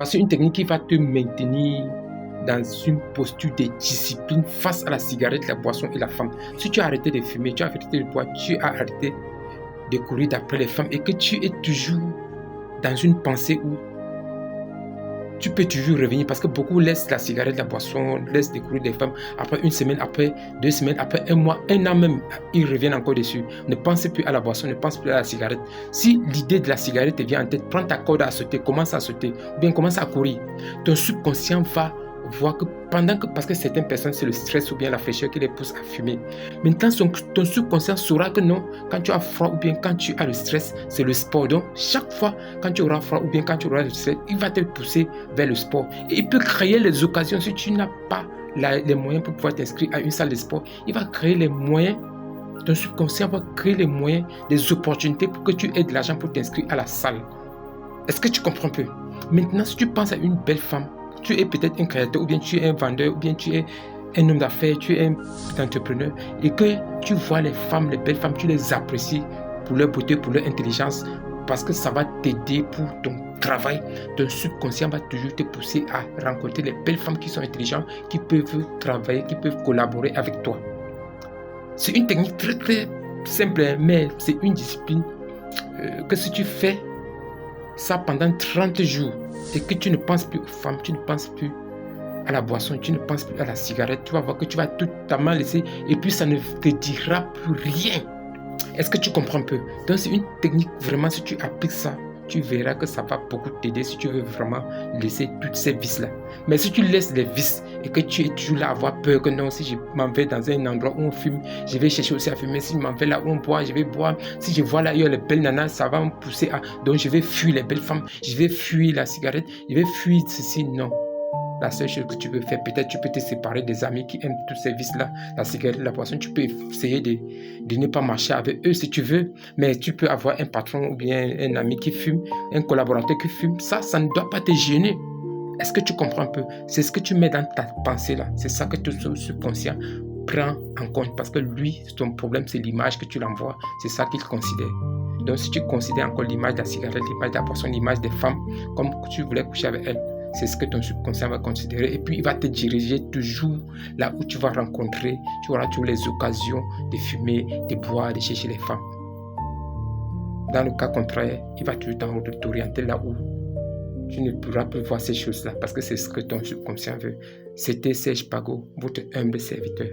Parce qu'une technique qui va te maintenir dans une posture de discipline face à la cigarette, la boisson et la femme. Si tu as arrêté de fumer, tu as arrêté de boire, tu as arrêté de courir d'après les femmes et que tu es toujours dans une pensée où tu peux toujours revenir parce que beaucoup laissent la cigarette, la boisson, laissent découvrir des femmes. Après une semaine, après 2 semaines, après un mois, un an même, ils reviennent encore dessus. Ne pensez plus à la boisson, ne pense plus à la cigarette. Si l'idée de la cigarette te vient en tête, prends ta corde à sauter, commence à sauter, ou bien commence à courir. Ton subconscient va voir que parce que certaines personnes, c'est le stress ou bien la fraîcheur qui les pousse à fumer. Maintenant, ton subconscient saura que non, quand tu as froid ou bien quand tu as le stress, c'est le sport. Donc, chaque fois, quand tu auras froid ou bien quand tu auras le stress, il va te pousser vers le sport. Et il peut créer les occasions si tu n'as pas les moyens pour pouvoir t'inscrire à une salle de sport. Il va créer les moyens. Ton subconscient va créer les moyens, des opportunités pour que tu aies de l'argent pour t'inscrire à la salle. Est-ce que tu comprends un peu? Maintenant, si tu penses à une belle femme, tu es peut-être un créateur, ou bien tu es un vendeur, ou bien tu es un homme d'affaires, tu es un entrepreneur, et que tu vois les femmes, les belles femmes, tu les apprécies pour leur beauté, pour leur intelligence, parce que ça va t'aider pour ton travail. Ton subconscient va toujours te pousser à rencontrer les belles femmes qui sont intelligentes, qui peuvent travailler, qui peuvent collaborer avec toi. C'est une technique très très simple, mais c'est une discipline que si tu fais ça pendant 30 jours et que tu ne penses plus aux femmes, tu ne penses plus à la boisson, tu ne penses plus à la cigarette, tu vas voir que tu vas totalement laisser et puis ça ne te dira plus rien. Est-ce que tu comprends un peu? Donc c'est une technique, vraiment, si tu appliques ça, tu verras que ça va beaucoup t'aider si tu veux vraiment laisser toutes ces vices-là. Mais si tu laisses les vices et que tu es toujours là à avoir peur que non, si je m'en vais dans un endroit où on fume, je vais chercher aussi à fumer. Si je m'en vais là où on boit, je vais boire. Si je vois là, il y a les belles nanas, ça va me pousser à... Donc je vais fuir les belles femmes, je vais fuir la cigarette, je vais fuir ceci, non. La seule chose que tu peux faire, peut-être tu peux te séparer des amis qui aiment tous ces vices-là, la cigarette, la boisson. Tu peux essayer de ne pas marcher avec eux si tu veux, mais tu peux avoir un patron ou bien un ami qui fume, un collaborateur qui fume. Ça ne doit pas te gêner. Est-ce que tu comprends un peu? C'est ce que tu mets dans ta pensée là. C'est ça que ton subconscient prend en compte parce que lui, ton problème, c'est l'image que tu l'envoies. C'est ça qu'il considère. Donc, si tu considères encore l'image de la cigarette, l'image de la boisson, l'image des femmes, comme tu voulais coucher avec elles, c'est ce que ton subconscient va considérer et puis il va te diriger toujours là où tu vas rencontrer, tu auras toujours les occasions de fumer, de boire, de chercher les femmes. Dans le cas contraire, il va toujours t'orienter là où tu ne pourras plus voir ces choses-là parce que c'est ce que ton subconscient veut. C'était Serge Pago, votre humble serviteur.